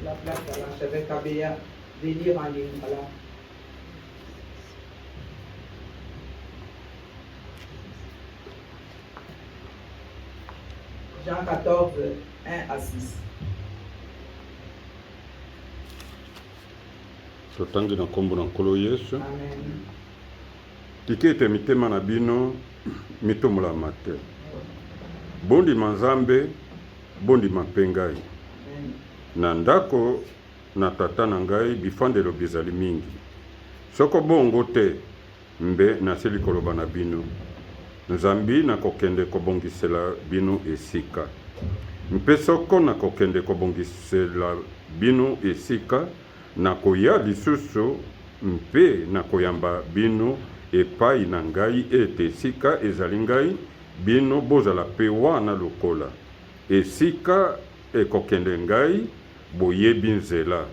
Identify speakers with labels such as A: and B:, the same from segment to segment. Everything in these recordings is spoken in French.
A: la place à l'archevêque Abéa de lire en lingala. Jean 14, 1 à 6.
B: Totangi na kombo na nkolo Yesu.
A: Amen.
B: Tikete mitema na bino mitomolama te. Bondima Nzambe, bondima mpe ngai. Na ndako na tata na ngai bifandelo bizali mingi. Soko bongo te mbe nasili koloba na bino. Nzambi na kokende kobongisela bino esika. Mpe soko na kokende kobongisela bino esika, na koya lisusu mpe na koyamba bino epai na ngai ete esika ezali ngai bino bozala pe wana lokola. Esika ekokende ngai boyebi nzela.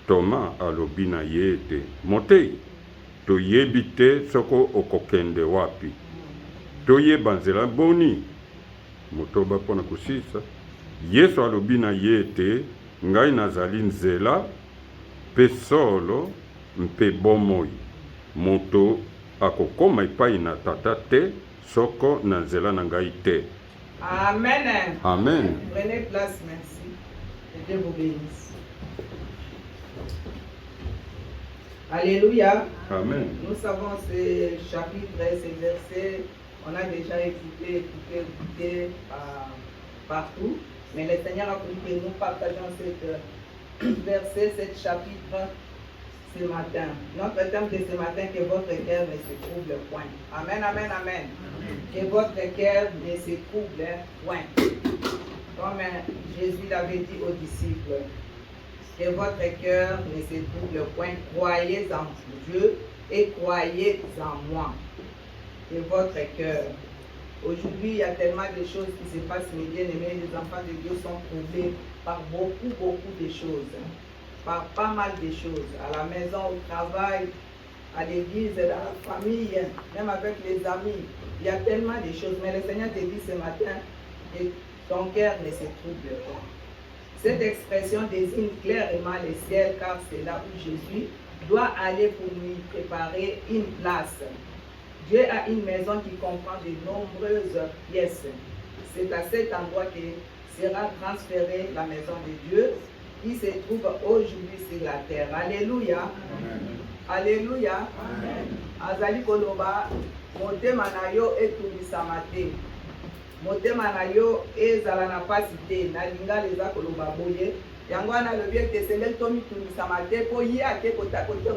B: Toma alobi na ye ete motei toyebi te soko okokende wapi. Toyeba nzela boni. Motoba mpona kosisa. Yesu alobi na ye ete ngai nazali nzela mpe solo mpe bomoi. Moto akokoma epai na tata te soko na nzela na ngai te.
A: Amen.
B: Amen.
A: Prenez place, merci. Et Dieu vous bénisse. Alléluia.
B: Amen.
A: Nous savons ces chapitres, ces versets, on a déjà écouté partout. Mais le Seigneur a voulu que nous partageons ce verset, ce chapitre ce matin. Notre thème de ce matin, que votre cœur ne se trouble point. Amen, amen, amen. Que votre cœur ne se trouble point. Comme Jésus l'avait dit aux disciples, que votre cœur ne se trouble point. Croyez en Dieu et croyez en moi. Que votre cœur. Aujourd'hui, il y a tellement de choses qui se passent, mes bien-aimés, les enfants de Dieu sont troublés par beaucoup de choses. Par pas mal de choses. À la maison, au travail, à l'église, dans la famille, même avec les amis. Il y a tellement de choses. Mais le Seigneur te dit ce matin que ton cœur ne se trouble pas. Cette expression désigne clairement le ciel, car c'est là où Jésus doit aller pour lui préparer une place. Dieu a une maison qui comprend de nombreuses pièces. C'est à cet endroit que sera transférée la maison de Dieu qui se trouve aujourd'hui sur la terre. Alléluia. Amen. Alléluia. Amen. Azali koloba, motema na yo etumisama te. Motema na yo ezala na pasi te. Na lingala eza koloba boye. Yango wana lobi ete sengeli tomitumisama te po ye ake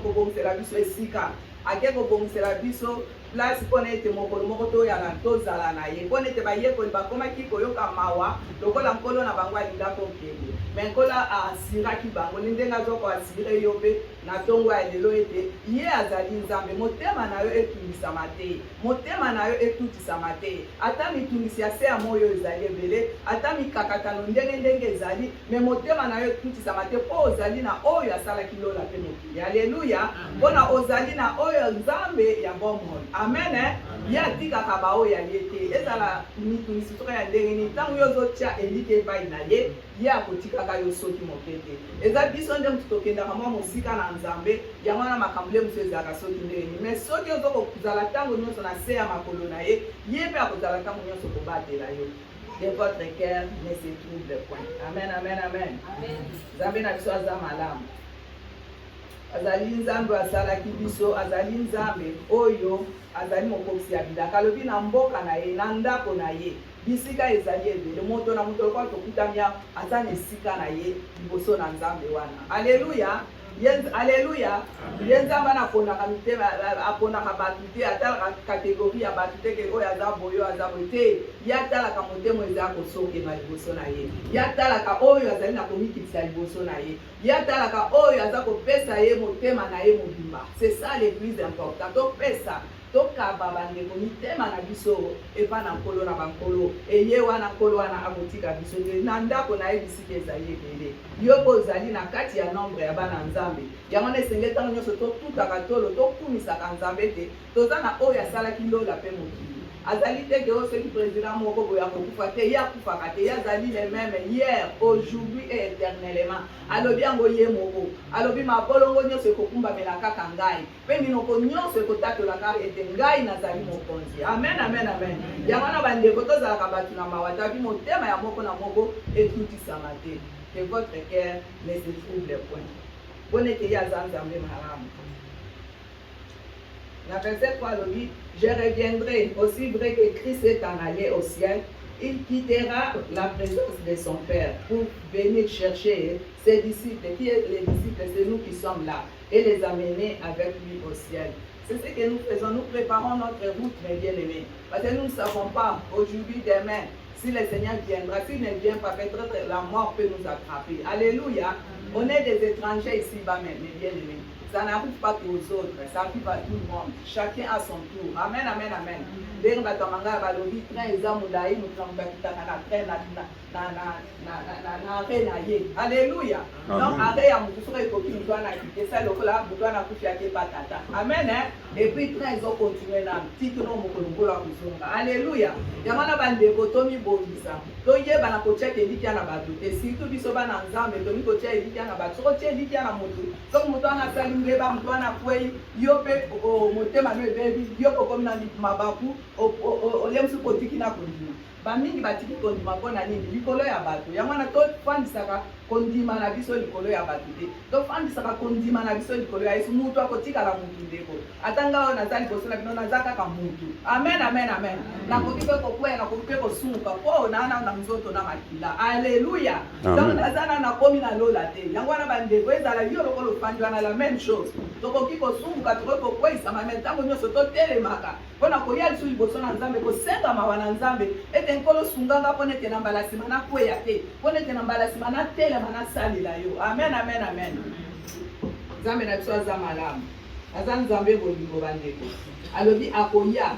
A: kobongisela biso esika. Ake kobongisela biso place mpona ete mokolo moko toyala tozala na ye mpona ete bayekoli bakomaki koyoka mawa lokola nkolo na bango alinga kokende me nkolo asiraki bango ni ndenge azoko asire yo mpe na ntongo ya lelo ete ye azali nzambe. Motema na yo etungisama te, motema na yo etutisama te. Ata mitungisi ya se ya moyo ezali ebele, ata mikakatano ndenge ezali, me motema na yo etutisama te mpo ozali na oyo asalaki lola mpe mokili. Aleluya. Mpona ozali na oyo nzambe ya bomoi. Amen. Ye atikaka baoyo ya ye te. Ezala mitungisi soki ya ndenge nini, ntango yo ozotia elike epai na ye, ye akotikaka yo soki moke te. Eza biso nde motu tokendaka mwa mosika na nzambe, yango wana makambo le mosu ezalaka soki ndenge nini. Me soki ozokozala ntango nyonso na se ya makolo na ye, ye mpe akozala ntango nyonso kobatela yo. De votre cœur ne se trouble point. Amen, amen, amen. Nzambe na biso aza malamu. Azali nzambe asalaki biso, azali nzambe oyo azali mokokisi ya bilaka. Alobi na mboka na ye, na ndako na ye, bisika ezali ebele. Moto na moto lokola tokutami aza na esika na ye liboso na nzambe wana. Aleluya. Alléluia. Ye nzambe anapondaka mitema, apondaka bato te, atalaka kategori ya bato te ke oyo aza boyo aza boye te. Ye atalaka motema eza kosokema liboso na ye. Ye atalaka oyo azali na komikitisa liboso na ye. Ye atalaka oyo aza kopesa ye motema na ye mobimba. C'est ça le plus important. Topesa tokaba bandeko mitema na biso epa na nkolo na bankolo eye wana nkolo wana akotika biso te na ndako na ye bisika ezali ebele. Yo mpo ozali na kati ya nombre ya bana nzambe, yango na esengeli ntango nyonso totutaka tolo tokumisaka nzambe te toza na oyo asalaki lola mpe mokili. azali te ke oyo soki président moko boye akokufa te ye akufaka te ye azali le même hier aujourd'hui et éternellement alobi yango ye moko alobi mabolongo nyonso ekokumbamela kaka ngai mpe minoko nyonso ekotatolaka ete ngai nazali mokonzi amen amen amen yango wana bandeko tozalaka bato na mawa tabi motema ya moko na moko etutisama te que votre cœur ne se trouble point pone ete ye aza nzambe malamu na verset 3 alobi je reviendrai aussi vrai que Christ est en allé au ciel il quittera la présence de son Père pour venir chercher ses disciples. Qui est les disciples? C'est nous qui sommes là et les amener avec lui au ciel. C'est ce que nous faisons. Nous préparons notre route, mes bien-aimés. Parce que nous ne savons pas aujourd'hui, demain, si le Seigneur viendra. S'il ne vient pas, peut-être la mort peut nous attraper. Alléluia. On est des étrangers ici-bas, mes bien-aimés. Ça n'arrive pas qu'aux autres, ça arrive à tout le monde. Chacun à son tour. Amen, amen, amen. Ndenge batomanga balobi train eza mulayi mutambuka kitaka na train na arrêt na ye. Alléluia. Donc arrêt ya mutu soki ekoki mutu wana kite ça lokola mutu wana kufi ake patata. Amen. Et puis train ezo continuer na tiki no mokolo ngola kuzonga. Alléluia. Yango na bandeko tomi bongisa. Toyeba na kotia eliki na bato te surtout biso bana nzambe tomi kotia eliki na bato. Soki kotia eliki na mutu. Soki mutu ana sali ngeba mutu ana kwei yo pe motema no ebebi yo kokomi na mabaku olemsu kotiki na kondima bamingi batiki kondima mpona nini likolo ya bato yango wana tofandisaka kondima na biso likolo ya bato te tofandisaka kondima na biso likolo ya yesu mutu akotikala mutu ndeko atanga oyo naza liboso na bino naza kaka mutu amen amen amen nakoki mpe kokwea nakoki mpe kosunguka mpo nana na nzoto na makila alleluya donc naza na nakomi na lola te yango wana bandeko ezala yo lokola ofandi wana la même chose tokoki kosunguka tokoki kokweisama me ntango nyonso totelemaka mpona koya lisu liboso na nzambe kosengama na nzambe ete nkolo sunganga mpona ete na mbala nsima nakweya te mpona ete na mbala nsima natelema nasalela yo amen amen amen nzambe na biso aza malamu aza nzambe bolingo bandeko alobi akoya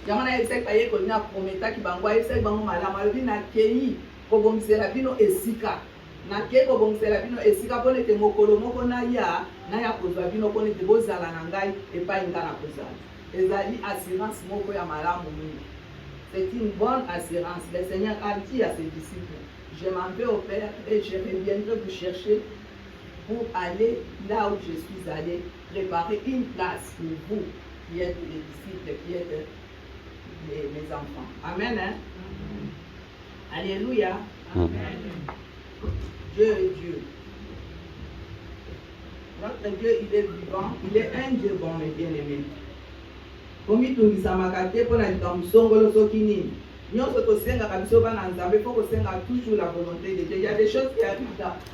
A: yango na yebisaki bayekoli na prometaki bango ayebisaki bango malamu alobi nakei kobongisela bino esika nakei kobongisela bino esika mpona ete mokolo moko naya kozwa bino mpona ete bozala na ngai epai nga na kozala ezali assurance moko ya malamu mingi. C'est une bonne assurance. Le Seigneur a dit à ses disciples, je m'en vais au Père et je reviendrai vous chercher pour aller là où je suis allé, préparer une place pour vous qui êtes les disciples, qui êtes mes enfants. Amen. Hein? Alléluia. Amen. Dieu est Dieu. Notre Dieu, il est vivant, il est un Dieu bon et bien-aimé. Komitungisamaka te mpona likambo songolo soki nini nyonso tosengaka biso bana nzambe fo kosenga toujours la volonté de Dieu. Il y a des choses qui arrivent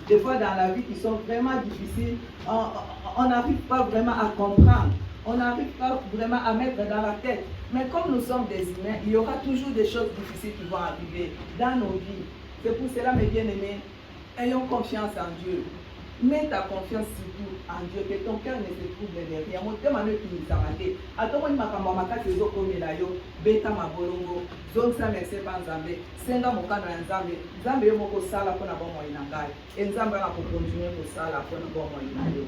A: des fois dans la vie qui sont vraiment difficiles. On n'arrive pas vraiment à comprendre, on n'arrive pas vraiment à mettre dans la tête, mais comme nous sommes des humains, il y aura toujours des choses difficiles qui vont arriver dans nos vies. C'est pour cela, mes bien-aimés, ayons confiance en Dieu. Mets ta confiance surtout en Dieu, que ton cœur ne se trouble de rien. Motema no kinisama te. Atokoni makambo makasi ezokomela yo, beta mabolongo, zongisa merci pa Nzambe, senga mokano ya Nzambe. Nzambe yo moko sala mpona bomoi na ngai. Et Nzambe na kokontinue kosala mpona bomoi na yo.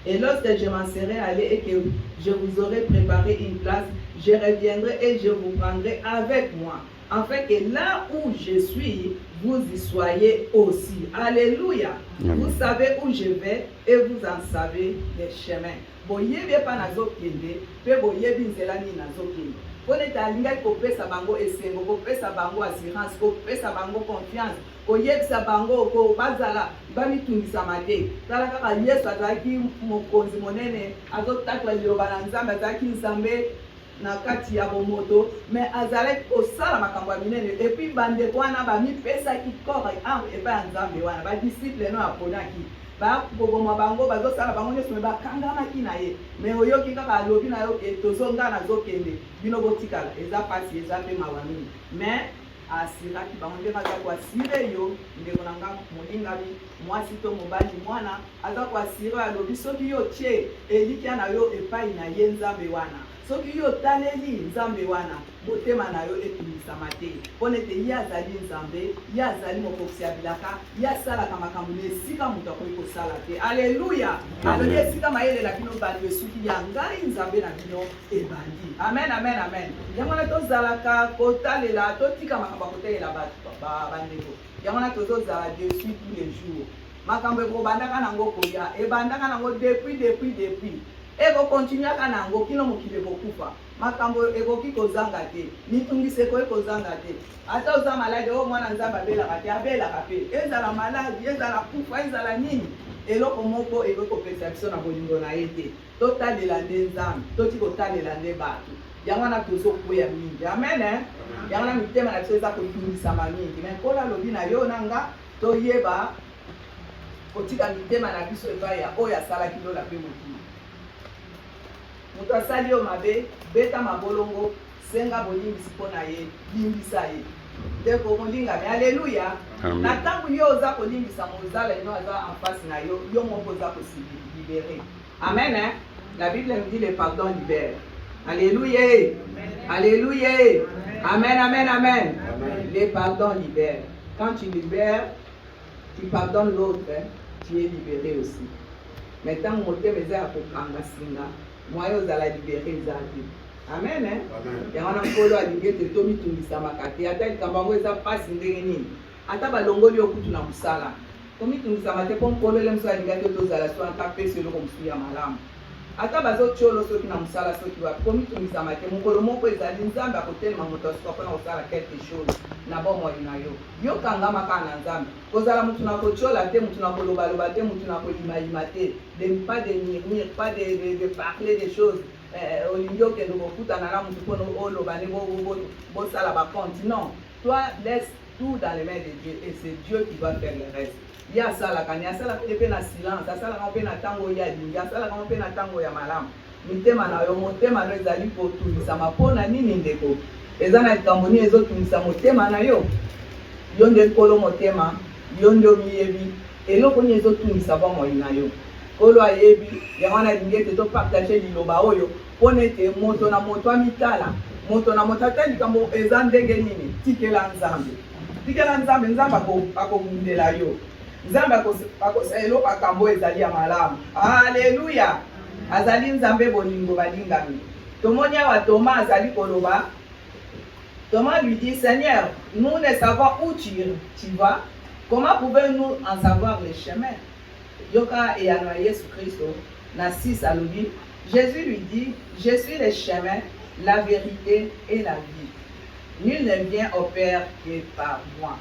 A: Et lorsque je m'en serai allé et que je vous aurai préparé une place, je reviendrai et je vous prendrai avec moi, afin que là où je suis, vous y soyez aussi. Alléluia. Amen. Vous savez où je vais et vous en savez les chemins. Boyebi pa nazokende, pe boyebi nzela ni nazokende. Pone talinga kopesa bango esengo, kopesa bango assurance, kopesa bango confiance, koyebisa bango ko bazala bamitungisa te. Tala kaka Yesu azalaki mokonzi monene, azotatwa liloba na Nzambe, azalaki Nzambe na kati ya bomoto, mais azalaki kosala makambo ya minene. Et puis bandeko wana bamipesaki corps ame epai ya Nzambe wana badisciple no aponaki bakoboma bango bazosala bango nyonso me bakangamaki na ye. Mais oyoki kaka alobi na yo tozonga nazokende bino botikala eza pasi eza mpe mawa mingi, mais asiraki bango ndenge aza koasire yo ndeko na nga molingami mwasi to mobali mwana aza koasire alobi soki yo tie elikya na yo epai na ye Nzambe wana, soki yo otaleli nzambe wana motema na yo etumisama te mpona ete ye azali nzambe ye azali mokosi ya bilaka ye asalaka makambo na esika moto akoki kosala te alleluya alobi esika mayelela bino bando esuki ya ngai nzambe na bino ebandi amen amen amen yango wana tozalaka kotalela totika makambo ya kotalela bandeko yango wana tozozala dessus tous les jours makambo ekobandaka nango koya ebandaka nango depuis ekokontinuaka nango kino mokili ekokufa makambo ekoki kozanga te mitungisi ekoki kozanga te ata oza maladi oyo mwana nzambe abelaka te abelaka mpe ezala maladi ezala kufa ezala nini eloko moko ekoki kopesa biso na bolingo na ye te totalela nde nzambe toti kotalela nde bato yango wana tozokwea mingi amen yango na mitema na biso eza kotungisama mingi me nkolo alobi na yo na nga toyeba kotika mitema na biso epai ya oyo asalaki lola mpe mokili moto asali yo mabe beta mabolongo senga bolimbisi mpo na ye limbisa ye nde komolingami alleluya na ntango yo oza kolimbisa mozala ino aza en face na yo yo moko oza kosilibere amen la bible me dit le pardon libère alléluia alléluia amen amen amen le pardon libère quand tu libères tu pardonnes l'autre tu es libéré aussi mais ntango motema eza ya kokanga singa moyo ozala libéré eza te amen yango wana nkolo alingi ete tomitungisamaka te ata likambo yango eza mpasi ndenge nini ata balongoli yo kutu na mosala tomitungisama te mpo nkolo ele mosu alingaki tozala so ata pesi eloko mosusu ya malamu ata bazotiolo soki na mosala soki wapi komitungisama te mokolo moko ezali nzambe akotelema moto asuka mpona kosala quelque chose na bomoi na yo yokangama kaka na nzambe kozala motu na kotiola te motu na kolobaloba te motu na koyimayima te pas de murmure pas de parler des choses olingi okende kokutana na motu mpona oloba nde bosala bacompte non toi laisse tout dans les mains de Dieu et c'est Dieu qui va faire le reste ye asalaka ni asalaka mpe na silence asalaka mpe na ntango ya lingi asalaka mpe na ntango ya malamu mitema na yo motema no ezali kotungisama mpona nini ndeko eza na likambo nini ezotungisa motema na yo yo nde nkolo motema yo nde omiyebi eloko nini ezotungisa bomoi na yo nkolo ayebi yango wana alingi ete topartage liloba oyo mpona ete moto na moto amitala moto na moto ata likambo eza ndenge nini tikela nzambe nzambe akobundela yo nzambe akosala eloko akambo ezali ya malamu alleluya azali nzambe bolingo balingami tomoni awa Thomas azali koloba Thomas lui dit Seigneur nous ne savons où tu vas comment pouvons-nous en savoir le chemin yoka eyano ya Yesu Kristo na 6 alobi Jésus lui dit je suis le chemin la vérité et la vie nul ne vient au Père que par moi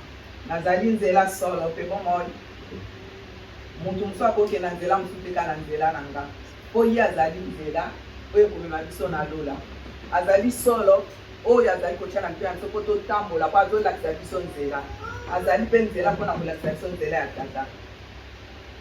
A: nazali nzela solo mpe bomoi moto mosu akoke na nzela mosu te ka na nzela na nga mpo ye azali nzela oyo ekomema biso na lola azali solo oyo azali kotia na mpe na biso mpo totambola mpo azolakisa biso nzela azali mpe nzela mpona kolakisa biso nzela ya tata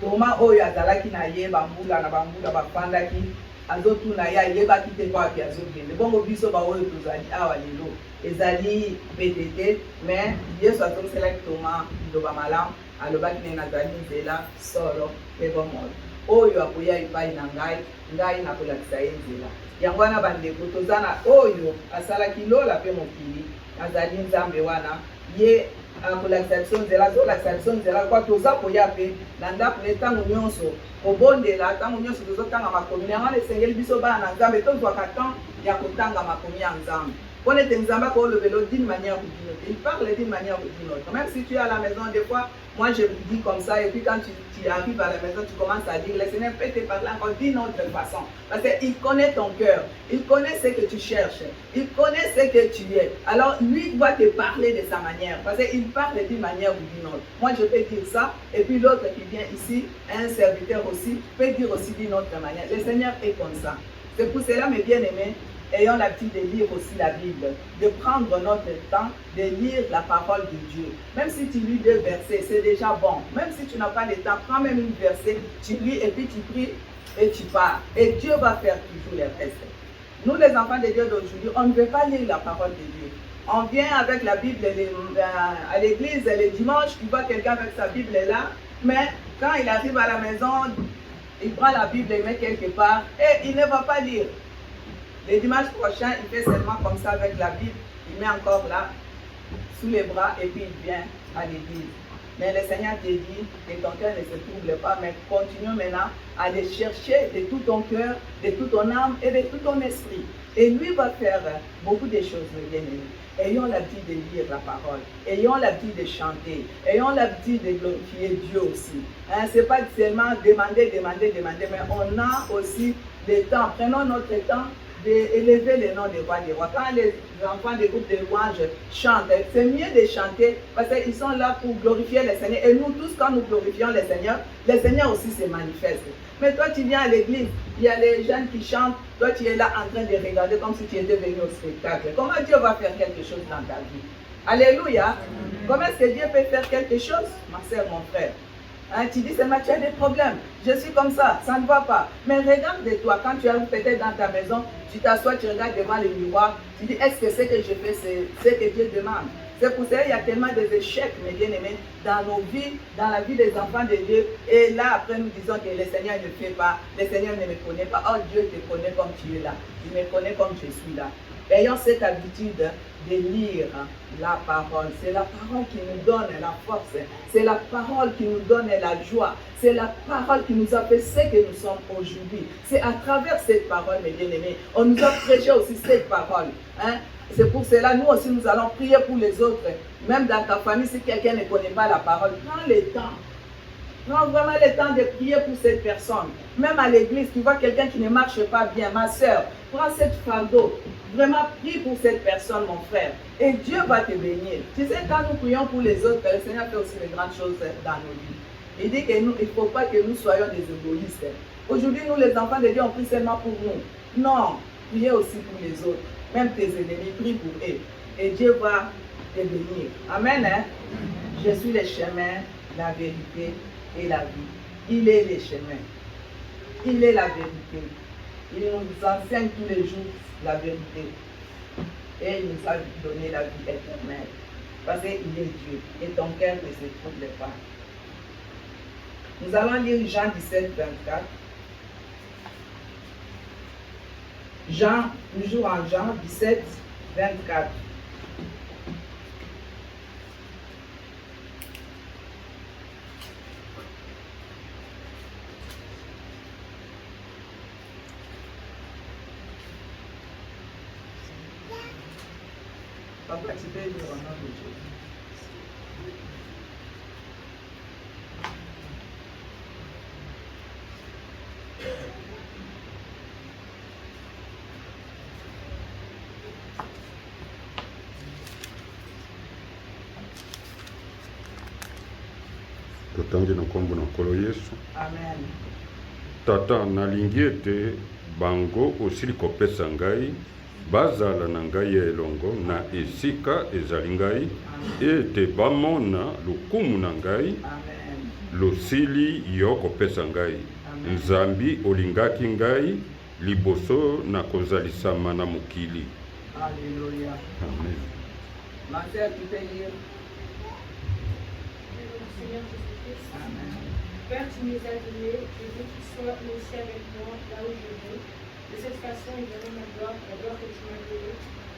A: toma oyo azalaki na ye bambula na bambula bafandaki azotuna ye ayebaki te mpo api azokende bongo biso baoyo tozali awa lelo ezali pete te mais yesu azongiselaki toma liloba malamu alobaki ne nazali nzela solo mpe bomoi oyo akoya epai na ngai nakolakisa ye nzela yango wana bandeko toza na oyo asalaki lola mpe mokili azali nzambe wana ye akolakisa biso nzela azolakisa biso nzela kwa toza koya mpe na ndako ne ntango nyonso kobondela ntango nyonso tozotanga makomi yango wana esengeli biso bana na nzambe tozwaka temps ya kotanga makomi ya nzambe mpona ete nzambe akolobela d'une manière ou d'une autre il parle d'une manière ou d'une autre même si tu es à la maison des fois moi je dis comme ça et puis quand tu arrives à la maison tu commences à dire le Seigneur peut te parler encore d'une autre façon parce qu'il connaît ton cœur il connaît ce que tu cherches il connaît ce que tu es alors lui doit te parler de sa manière parce qu'il parle d'une manière ou d'une autre moi je peux dire ça et puis l'autre qui vient ici un serviteur aussi peut dire aussi d'une autre manière le Seigneur est comme ça c'est pour cela mes bien-aimés ayons l'habitude de lire aussi la Bible, de prendre notre temps, de lire la parole de Dieu. Même si tu lis 2 versets, c'est déjà bon. Même si tu n'as pas le temps, prends même une verset, tu lis et puis tu pries et tu pars. Et Dieu va faire toujours le reste. Nous les enfants de Dieu d'aujourd'hui, on ne veut pas lire la parole de Dieu. On vient avec la Bible à l'église le dimanche, tu vois quelqu'un avec sa Bible là, mais quand il arrive à la maison, il prend la Bible et met quelque part et il ne va pas lire. Le dimanche prochain, il fait seulement comme ça avec la Bible. Il met encore là, sous les bras, et puis il vient à l'église. Mais le Seigneur te dit que ton cœur ne se trouble pas, mais continue maintenant à les chercher de tout ton cœur, de toute ton âme et de tout ton esprit. Et lui va faire beaucoup de choses, mes bien-aimés. Ayons l'habitude de lire la parole. Ayons l'habitude de chanter. Ayons l'habitude de glorifier Dieu aussi. Hein, ce n'est pas seulement demander, mais on a aussi le temps. Prenons notre temps d'élever le nom des rois des rois. Quand les enfants des groupes de louanges chantent, c'est mieux de chanter parce qu'ils sont là pour glorifier le Seigneur. Et nous tous, quand nous glorifions le Seigneur aussi se manifeste. Mais toi, tu viens à l'église, il y a les jeunes qui chantent, toi, tu es là en train de regarder comme si tu étais venu au spectacle. Comment Dieu va faire quelque chose dans ta vie? Alléluia. Comment est-ce que Dieu peut faire quelque chose, ma soeur, mon frère? Hein, tu dis seulement tu as des problèmes, je suis comme ça ne va pas. Mais regarde de toi, quand tu arrives peut-être dans ta maison, tu t'assois, tu regardes devant le miroir, tu dis est-ce que ce que je fais, c'est ce que Dieu demande? C'est pour ça qu'il y a tellement d'échecs, mes bien-aimés, dans nos vies, dans la vie des enfants de Dieu. Et là, après, nous disons que le Seigneur ne fait pas, le Seigneur ne me connaît pas. Oh, Dieu te connaît comme tu es là. Il me connaît comme je suis là. Ayons cette habitude de lire la parole. C'est la parole qui nous donne la force. C'est la parole qui nous donne la joie. C'est la parole qui nous a fait ce que nous sommes aujourd'hui. C'est à travers cette parole, mes bien-aimés. On nous a prêché aussi cette parole. Hein? C'est pour cela, nous aussi, nous allons prier pour les autres. Même dans ta famille, si quelqu'un ne connaît pas la parole, prends le temps. Prends vraiment le temps de prier pour cette personne. Même à l'église, tu vois quelqu'un qui ne marche pas bien, ma soeur, prends cette fardeau. Vraiment, prie pour cette personne, mon frère. Et Dieu va te bénir. Tu sais, quand nous prions pour les autres, le Seigneur fait aussi de grandes choses dans nos vies. Il dit qu'il ne faut pas que nous soyons des égoïstes. Aujourd'hui, nous, les enfants de Dieu, on prie seulement pour nous. Non, priez aussi pour les autres. Même tes ennemis, prie pour eux. Et Dieu va te bénir. Amen. Hein? Je suis le chemin, la vérité et la vie. Il est le chemin. Il est la vérité. Il nous enseigne tous les jours la vérité. Et il nous a donné la vie éternelle. Parce qu'il est Dieu. Et ton cœur ne se trouble pas. Nous allons lire Jean 17, 24. Jean, toujours en Jean 17, 24. Papa, tu peux lire au nom de Jésus.
B: Totangi na kombo na nkolo Yesu.
A: Amen.
B: Tata nalingi ete bango osili kopesa ngai bazala na ngai ya elongo na esika ezali ngai ete bamona lokumu na ngai losili yo kopesa ngai. Nzambi olingaki ngai liboso na kozalisama na mokili.
A: Alléluia.
B: Amen.
A: Ma sœur, tu peux lire.
C: Seigneur Jésus-Christ.
A: Amen.
C: Père, tu nous as donné, je veux que tu sois aussi avec moi là où je vais. De cette façon, il verra ma gloire, la gloire que tu m'as donnée.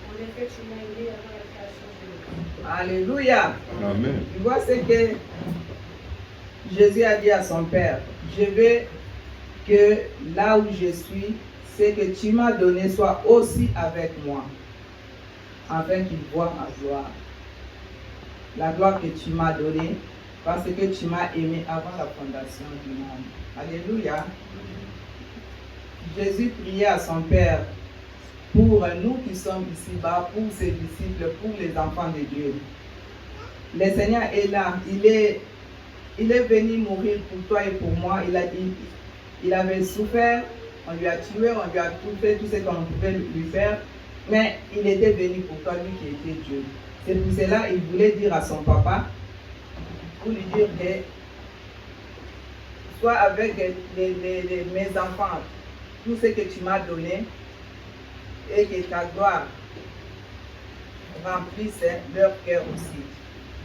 C: En effet, tu m'as aimé avant la création du monde.
A: Alléluia.
B: Amen.
A: Tu vois ce que Jésus a dit à son Père. Je veux que là où je suis, ce que tu m'as donné soit aussi avec moi, afin qu'il voie ma gloire. La gloire que tu m'as donnée, parce que tu m'as aimé avant la fondation du monde. Alléluia. Jésus priait à son Père pour nous qui sommes ici-bas, pour ses disciples, pour les enfants de Dieu. Le Seigneur est là. Il est venu mourir pour toi et pour moi. Il avait souffert, on lui a tué, on lui a tout fait, tout ce qu'on pouvait lui faire. Mais il était venu pour toi, lui qui était Dieu. C'est pour cela qu'il voulait dire à son papa, pour lui dire que sois avec mes enfants, tout ce que tu m'as donné, et que ta gloire remplisse leur cœur aussi.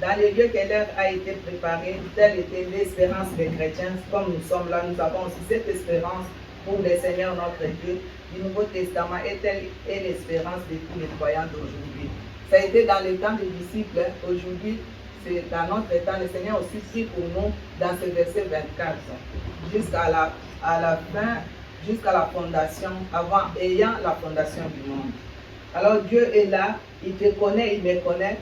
A: Dans les lieux que leur a été préparé, telle était l'espérance des chrétiens. Comme nous sommes là, nous avons aussi cette espérance pour le Seigneur notre Dieu, du Nouveau Testament et telle est l'espérance de tous les croyants d'aujourd'hui. Ça a été dans le temps des disciples, aujourd'hui c'est dans notre temps. Le Seigneur aussi prie pour nous dans ce verset 24, jusqu'à la fin, jusqu'à la fondation, ayant la fondation du monde. Alors Dieu est là, il te connaît, il me connaît.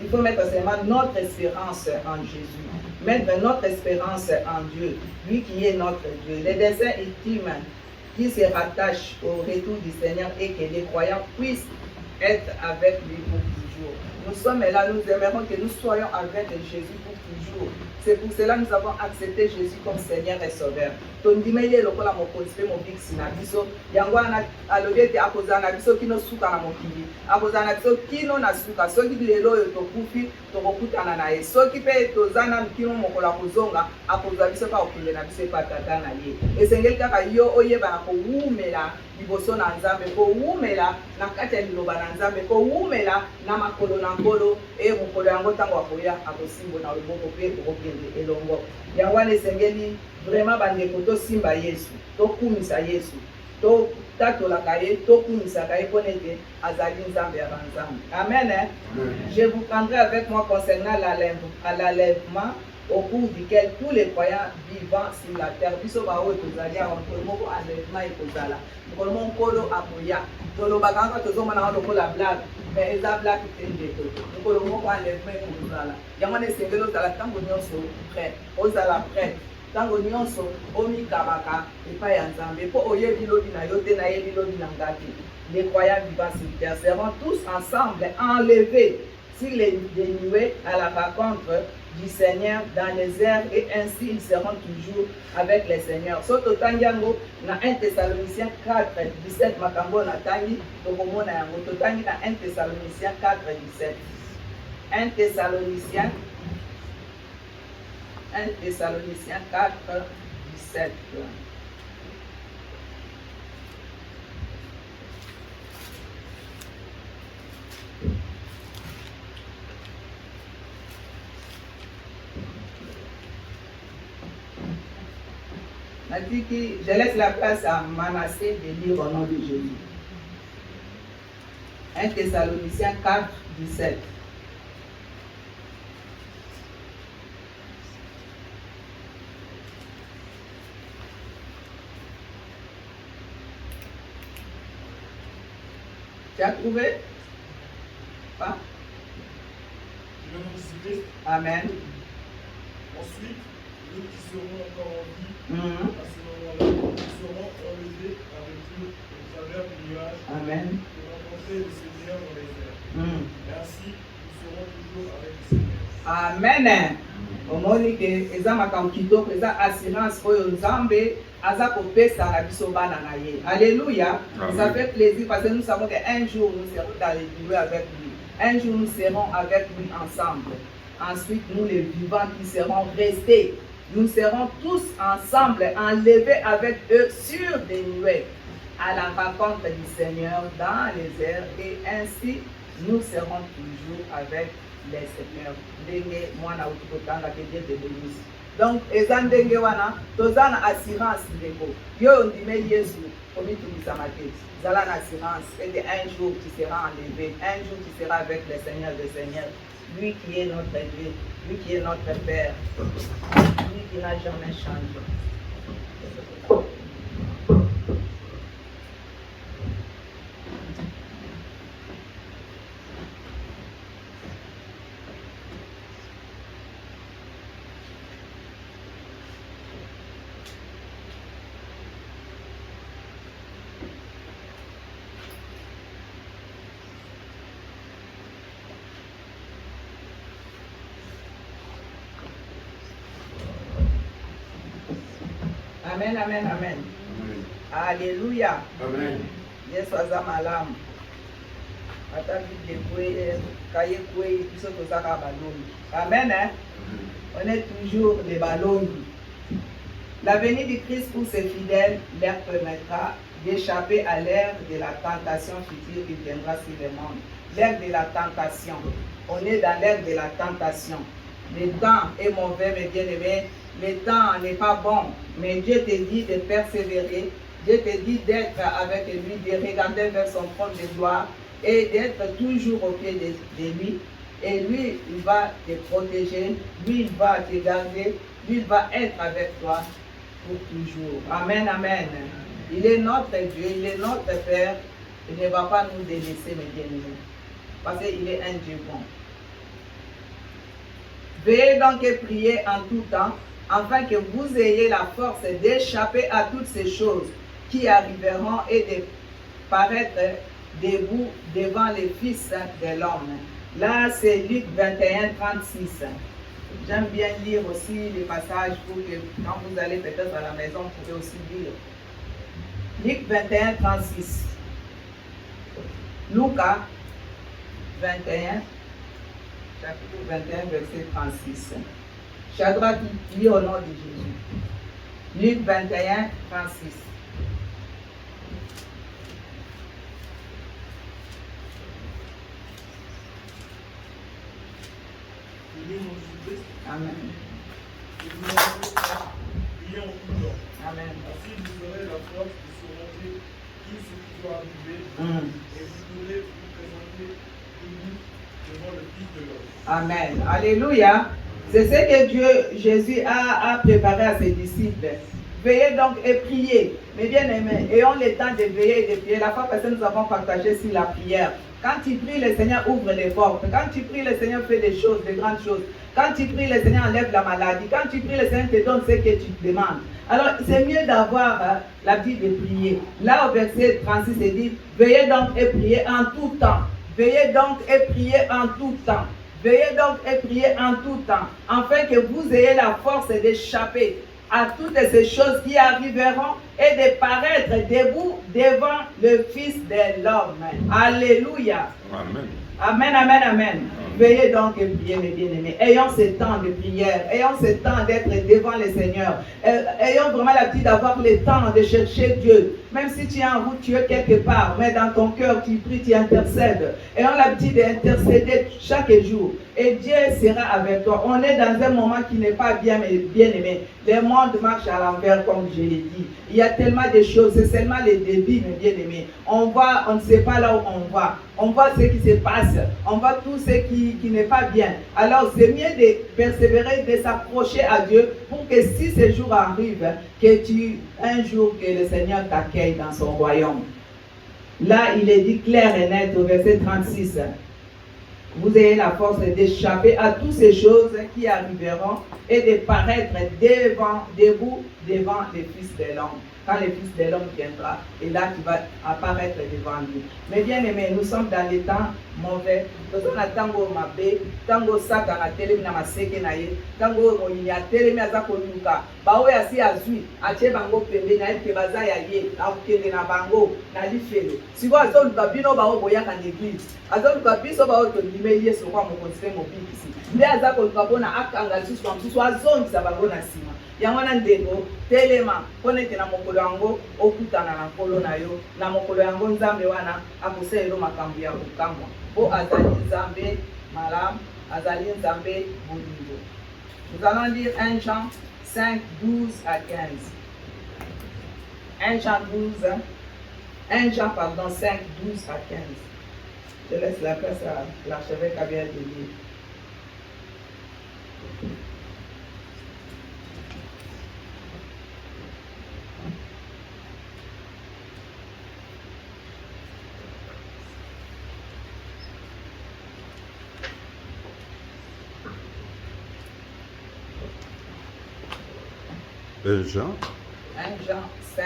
A: Il faut mettre seulement notre espérance en Jésus, mettre notre espérance en Dieu, lui qui est notre Dieu. Les desseins ultimes qui se rattachent au retour du Seigneur et que les croyants puissent être avec lui pour toujours. Nous sommes là, nous aimerons que nous soyons avec Jésus pour toujours. C'est pour cela que nous avons accepté Jésus comme Seigneur et Sauveur. Tondimeli lokola mokonzi pe mobikisi na biso yango wana alobi ete akozala na biso kino suka na mokili, akozala na biso kino na suka. Soki lelo oyo tokufi tokokutana na ye, soki mpe toza nanu kino mokolo akozonga akozwa biso mpa kokende na biso epa tata na ye. Esengeli kaka yo oyebana kowumela liboso na Nzambe, kowumela na kati ya liloba na Nzambe, kowumela na makolo na nkolo mokolo yango ntango akoya akosimbo na loboko mpe okokende elongo. Yango wana esengeli vraiment bandeko tosimba Yesu, tokumisa Yesu, tatolaka ye, tokumisaka ye mpona ete azali Nzambe ya banzambe. Amen. Je vous prendrai avec moi concernant l'enlèvement au cours duquel tous les croyants vivant sur la terre biso baoyo tozali awa mokolo moko enlèvement ekozala, mokolo moko nkolo akoya. Tolobaka kaka tozomona ngo lokola blague, mais eza blague te ndeko. Mokolo moko enlèvement ekozala. Yango wana esengeli ozala ntango nyonso prêt, ozala prêt ntango nyonso omikamaka epai ya Nzambe mpo oyebi lobi na yo te nayebi lobi na nga te. Les croyants vivants sur terre seront tous ensemble enlevés sur les nuées à la rencontre du Seigneur dans les airs et ainsi ils seront toujours avec le Seigneur. Soto tangiango na 1 Thessaloniciens 4, 17 makambo na tangi tokomona yango totangi na 1 Thessaloniciens 4, 17. 1 Thessaloniciens 4, 17. Je laisse la place à Manassé de lire au nom de Jésus. 1 Thessaloniciens 4, 17. Tu as trouvé? Pas?
D: Je vais vous citer.
A: Amen.
D: Ensuite, nous qui serons encore en vie,
A: Mhm.
D: à ce moment-là, nous serons enlevés avec eux au travers du nuage
A: Amen.
D: pour rencontrer le Seigneur dans les airs.
A: Mhm.
D: Et ainsi, nous serons toujours avec le Seigneur.
A: Amen. Omoni ke eza makambo kitoko, eza assurance oyo Nzambe aza kopesa na biso bana na ye. Alléluia. Ça fait plaisir parce que nous savons qu'un jour nous serons dans les nuées avec lui. Un jour nous serons avec lui ensemble. Ensuite, nous les vivants qui serons restés, nous serons tous ensemble enlevés avec eux sur des nuées à la rencontre du Seigneur dans les airs et ainsi nous serons toujours avec les Seigneurs. Ndenge mwana utukotanga que Dieu te bénisse. Donc, eza ndenge wana toza na assurance ndeko. Yo ndimeli Yesu komitumisa te. Zala na assurance et un jour tu seras enlevé, un jour tu seras avec le Seigneur des Seigneurs. Lui qui est notre Dieu, lui qui est notre Père, lui qui n'a jamais changé. Amen, amen, amen. Alléluia.
B: Amen.
A: Yesu aza malamu. Ata Bible kwe, kaye kwe, biso tozaka balongi. Amen, hein? On est toujours des balongi. La venue du Christ pour ses fidèles leur permettra d'échapper à l'ère de la tentation future qui viendra sur le monde. L'ère de la tentation. On est dans l'ère de la tentation. Le temps est mauvais, mes bien-aimés. Le temps n'est pas bon. Mais Dieu te dit de persévérer, Dieu te dit d'être avec lui, de regarder vers son trône de gloire et d'être toujours au pied de lui. Et lui, il va te protéger, lui, il va te garder, lui, il va être avec toi pour toujours. Amen, amen. Il est notre Dieu, il est notre Père. Il ne va pas nous délaisser, mes bien-aimés. Parce qu'il est un Dieu bon. Veuillez donc et prier en tout temps, afin que vous ayez la force d'échapper à toutes ces choses qui arriveront et de paraître debout devant les fils de l'homme. Là, c'est Luc 21, 36. J'aime bien lire aussi les passages pour que quand vous allez peut-être à la maison, vous pouvez aussi lire. Luc 21, 36. Lucas 21, chapitre 21, verset 36. Shadrach lit au nom de Jésus. Luc 21, 36. Amen. Amen.
D: Ainsi, vous aurez la force de surmonter tout ce qui doit arriver et vous pourrez vous présenter debout devant le Fils de l'homme.
A: Amen. Alléluia. C'est ce que Dieu, Jésus a préparé à ses disciples. Veillez donc et priez. Mes bien-aimés, ayons le temps de veiller et de prier. La fois passée, nous avons partagé sur la prière. Quand tu pries, le Seigneur ouvre les portes. Quand tu pries, le Seigneur fait des choses, des grandes choses. Quand tu pries, le Seigneur enlève la maladie. Quand tu pries, le Seigneur te donne ce que tu demandes. Alors, c'est mieux d'avoir l'habitude de prier. Là, au verset 36, il dit, veillez donc et priez en tout temps. Veillez donc et priez en tout temps. Veillez donc et priez en tout temps, afin que vous ayez la force d'échapper à toutes ces choses qui arriveront et de paraître debout devant le Fils de l'homme. Alléluia.
B: Amen.
A: Amen, amen, amen. Veillez donc et priez, mes bien-aimés. Ayons ce temps de prière. Ayons ce temps d'être devant le Seigneur. Ayons vraiment l'habitude d'avoir le temps de chercher Dieu. Même si tu es en route, tu es quelque part, mais dans ton cœur, tu pries, tu intercèdes. Ayons l'habitude d'intercéder chaque jour. Et Dieu sera avec toi. On est dans un moment qui n'est pas bien, mais bien-aimé. Le monde marche à l'envers, comme je l'ai dit. Il y a tellement de choses. C'est seulement les débits, mes bien-aimés. On voit, on ne sait pas là où on va. On voit ce qui se passe. On voit tout ce qui n'est pas bien. Alors, c'est mieux de persévérer, de s'approcher à Dieu pour que si ce jour arrive, un jour que le Seigneur t'accueille dans son royaume. Là, il est dit clair et net au verset 36. Vous ayez la force d'échapper à toutes ces choses qui arriveront et de paraître debout devant les fils de l'homme. Quand le Fils de l'homme viendra, et là tu vas apparaître devant lui. Mais bien aimés, nous sommes dans les temps mauvais. Nous sommes dans tango mabe, tango saka na telemi na maseke na ye, tango moyini a telemi aza koluka. Bawe asi azui, atie bango pembe na ye baza ya ye, akende na bango na lifele. Siko azoluka bino bawo boyaka na église. Azoluka biso bawo to limeli Yesu kwa mokonzi mobikisi. Nde aza koluka pona akanga lisusu kwa msusu azongisa bango na sima. Yango na ndeko telema pona ete na mokolo yango okutana na nkolo na yo na mokolo yango Nzambe wana akosalelo makambo ya kokamwa po azali Nzambe malamu azali Nzambe bolingo. Nous allons lire 1 Jean 5, 12 à 15. 1 Jean 5, 12 à 15. Je laisse la place à l'archevêque Gabriel de lire.
B: Jean
A: 1 Jean 5,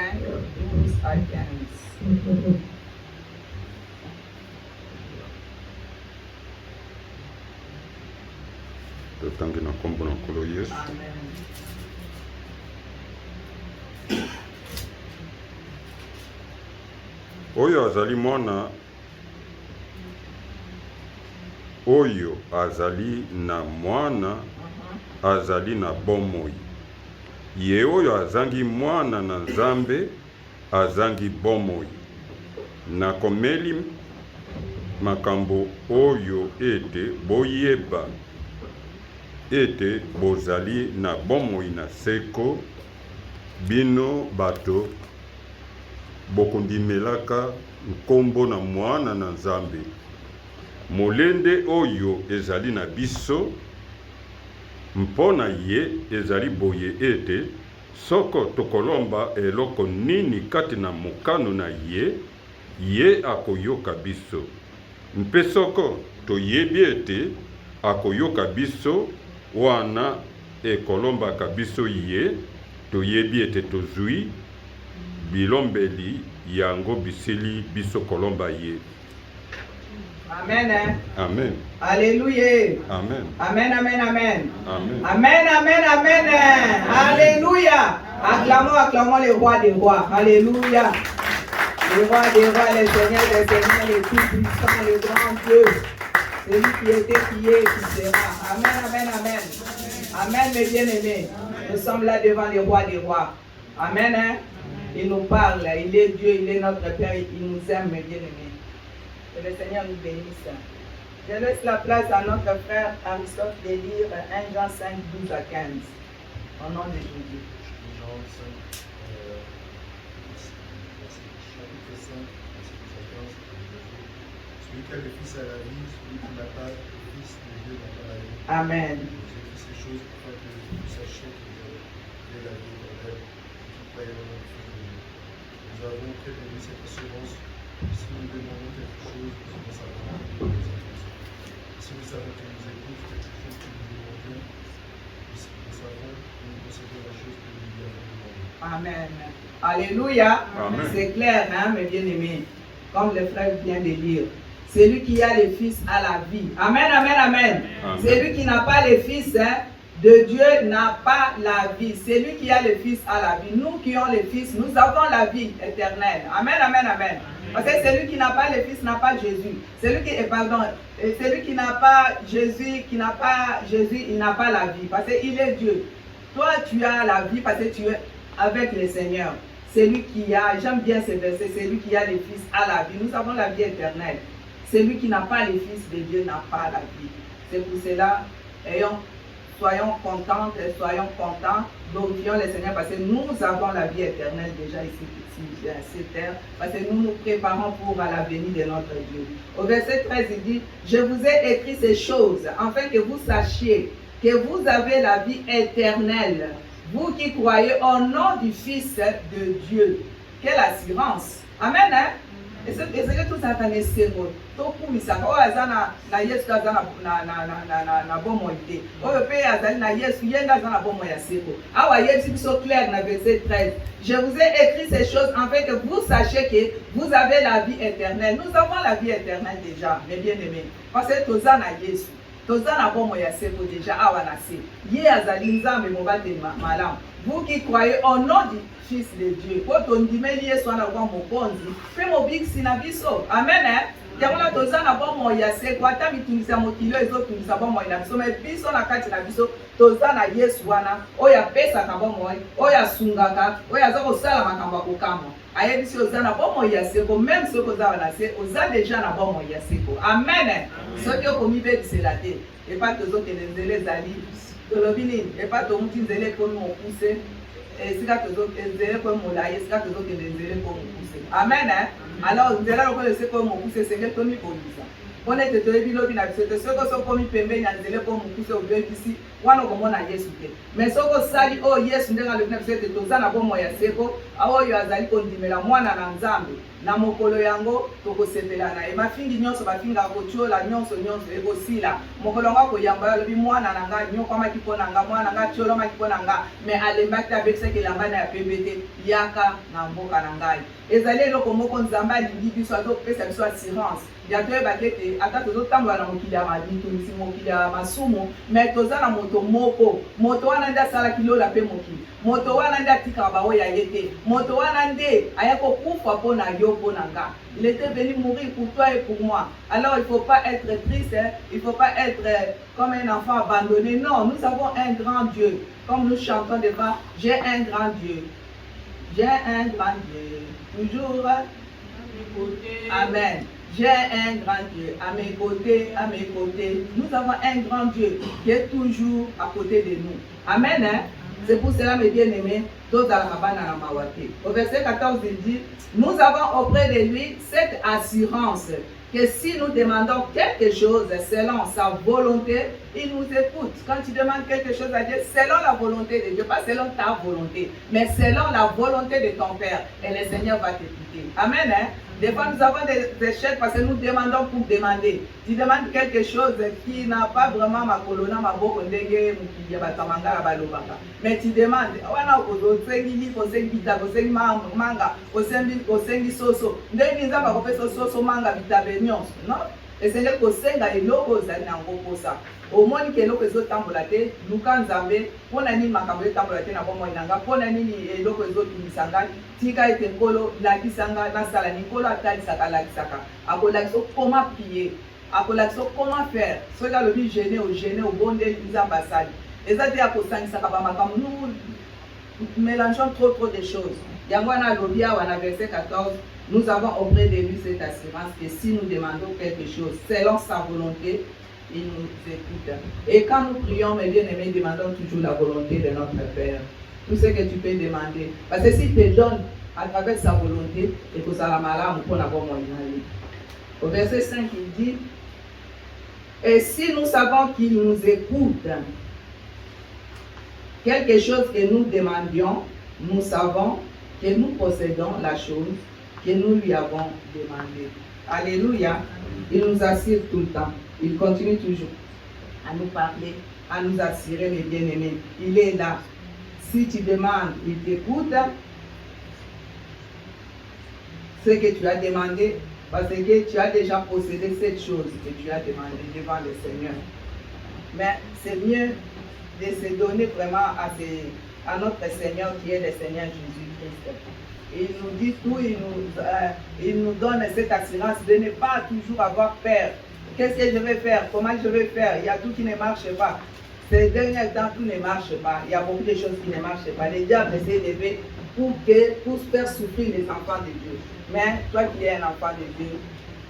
A: 12 à 15.
B: totangi na kombo na nkolo Yesu.
A: Amen.
B: Oyo azali mwana oyo azali na mwana azali na bomoi. Ye oyo azangi mwana na Nzambe azangi bomoi. Nakomeli makambo oyo ete boyeba ete bozali na bomoi na seko bino bato bokondimelaka nkombo na mwana na Nzambe. Molende oyo ezali na biso mpona ye ezali boye ete soko tokolomba eloko nini kati na mokano na ye akoyoka biso. Mpe soko toyebi ete akoyoka biso wana ekolombaka biso ye, toyebi ete tozwi bilombeli yango bisili biso kolomba ye.
A: Amen. Hein?
B: Amen.
A: Alléluia.
B: Amen.
A: Amen, amen, amen.
B: Amen.
A: Amen, amen, amen. Alléluia. Acclamons le roi des rois. Alléluia. Le roi des rois, le Seigneur des seigneurs, le tout-puissant, le grand Dieu. Celui qui était, qui est, qui sera. Amen, amen, amen. Amen, mes bien-aimés. Nous sommes là devant le roi des rois. Amen. Hein? Il nous parle. Il est Dieu, il est notre Père. Il nous aime, mes bien-aimés. Que le Seigneur nous bénisse. Je laisse la place à notre frère Aristote de lire 1 Jean 5, 12 à 15. Au nom de Jésus.
D: Jean 5, chapitre 5, verset 12 à 15. Celui qui a le Fils a la vie, celui qui n'a pas le Fils de Dieu n'a pas la vie.
A: Amen.
D: J'ai écrit ces choses afin que vous sachiez que vous avez la vie éternelle, qui croyez au nom du Fils de Dieu. Nous avons près de lui cette assurance. Si nous demandons quelque chose, nous savons que nous les avons. Si nous savons que nous écoute quelque chose que nous demandons, nous savons que nous possédons la chose que nous lui avons demandé.
A: Amen. Alléluia.
B: Amen.
A: C'est clair, hein, mes bien-aimés. Comme le frère vient de lire. Celui qui a le Fils a la vie. Amen, amen, amen.
B: Amen.
A: Celui qui n'a pas le Fils de Dieu n'a pas la vie. Celui qui a le Fils a la vie. Nous qui avons le Fils, nous avons la vie éternelle. Amen, amen, amen. Parce que celui qui n'a pas le Fils n'a pas Jésus. Celui qui n'a pas Jésus, il n'a pas la vie. Parce qu'il est Dieu. Toi, tu as la vie parce que tu es avec le Seigneur. Celui qui a, j'aime bien ce verset, celui qui a le Fils a la vie. Nous avons la vie éternelle. Celui qui n'a pas le Fils de Dieu n'a pas la vie. C'est pour cela, soyons contents, glorifions le Seigneur parce que nous avons la vie éternelle déjà ici sur cette terre, parce que nous nous préparons pour la venue de notre Dieu. Au verset 13, il dit, je vous ai écrit ces choses afin que vous sachiez que vous avez la vie éternelle, vous qui croyez au nom du Fils de Dieu. Quelle assurance! Amen, hein? Et c'est que tout ça est séro. Tout pour ça. Oh, azana na Yesu azana na bomo ide. Oh, pe azali na Yesu yenga azana bomo ya séro. Ah ouais, Yesu so clair na verset 13. Je vous ai écrit ces choses afin que vous sachiez que vous avez la vie éternelle. Nous avons la vie éternelle déjà, mes bien-aimés. Parce que tout ça na Yesu. Tozana bomo ya seko déjà awa na se. Ye azali nzambe mobate malam. Vous qui croyez au nom du Fils de Dieu. Poto ndimeli Yesu ana kwa mokonzi. Pe mobiksi na biso. Amen. Yangola tozana bomo ya seko ata mitungisa mokilo ezotungisa bomo na biso. Mais biso na kati na biso tozana Yesu wana. Oya pesa ka bomo. Oya sungaka. Oya zako sala makamba kokamo. Ayebi si ozana bomo ya seko. Même si ozana na se. Oza déjà na bomo ya seko. Amen. Soki okomi bebisela te. Et pas tozokende nzele zali. Tolobini. Et pas tomuti nzele komi mokuse. Sika tozokende komi molaye. Sika tozokende nzele komi mokuse. Amen. Alors nzela lokole se komi mokuse. Seke tomi kolisa. Pone te toyebi lobi na biso te. Soko so komi pembeni ya nzele komi mokuse obebisi. Wana komona Yesu te. Mais soko sali o Yesu ndenga lobi na biso te tozana bomo ya seko. Aoyo azali kondimela mwana na Nzambe. Na mokolo yango tokosepela na ye mafingi nyonso bafinga kotiola nyonso ekosila mokolo ngo koyamba lobi mwana na nga nyokwamaki mpo na nga mwana nga tiolomaki mpo na nga me alembaki abekisaki elamba na ya pembe te yaka na mboka na ngai ezali eloko moko Nzambe alingi biso azopesa biso assurance ya toyebaki ete ata tozotambola na mokili ya litumisi mokili ya masumu me toza na moto moko moto wana nde asalaki lola mpe mokili moto wana nde atikaka baoyo ya ye te moto wana nde aya kokufa mpo na yo. Il était venu mourir pour toi et pour moi. Alors il ne faut pas être triste, hein? Il ne faut pas être comme un enfant abandonné. Non, nous avons un grand Dieu. Comme nous chantons devant, j'ai un grand Dieu. J'ai un grand Dieu. Toujours à mes côtés. Amen. J'ai un grand Dieu à mes côtés, à mes côtés. Nous avons un grand Dieu qui est toujours à côté de nous. Amen. Hein? C'est pour cela, mes bien-aimés, au verset 14, il dit, nous avons auprès de lui cette assurance que si nous demandons quelque chose selon sa volonté, il nous écoute. Quand tu demandes quelque chose à Dieu, selon la volonté de Dieu, pas selon ta volonté, mais selon la volonté de ton Père, et le Seigneur va t'écouter. Amen. Hein? Des fois, nous avons des échecs parce que nous demandons pour demander. Tu demandes quelque chose qui n'a pas vraiment ma colonna, ma boko, mais tu demandes, non? Le Seigneur kosenga eloko ezali na ngoko sa. Omoni ke eloko ezotambola te, luka nzambe, pona nini makambo etambola te na bomoi nanga, pona nini eloko ezotumisa ngai, tika ete nkolo lakisanga nasala ni nkolo atalisaka lakisaka. Akolakisa comment prier, akolakisa comment faire. Soki alobi gêner au bonde nzambe asali. Eza te akosangisaka ba makambo, nous mélangeons trop de choses. Yango wana alobi awa na verset 14. Nous avons auprès de lui cette assurance que si nous demandons quelque chose selon sa volonté, il nous écoute. Et quand nous prions, mes bien-aimés, demandons toujours la volonté de notre Père. Tout ce que tu peux demander. Parce que s'il te donne à travers sa volonté, et que ça la malade, on peut avoir moins. Au verset 5, il dit, et si nous savons qu'il nous écoute, quelque chose que nous demandions, nous savons que nous possédons la chose que nous lui avons demandé. Alléluia. Il nous assure tout le temps. Il continue toujours à nous parler, à nous assurer, mes bien-aimés. Il est là. Si tu demandes, il t'écoute. Ce que tu as demandé, parce que tu as déjà possédé cette chose que tu as demandé devant le Seigneur. Mais c'est mieux de se donner vraiment à notre Seigneur qui est le Seigneur Jésus-Christ. Il nous dit tout, il nous donne cette assurance de ne pas toujours avoir peur. Qu'est-ce que je vais faire? Comment je vais faire? Il y a tout qui ne marche pas. Ces derniers temps, tout ne marche pas. Il y a beaucoup de choses qui ne marchent pas. Les diables essaient d'élever pour faire souffrir les enfants de Dieu. Mais toi qui es un enfant de Dieu,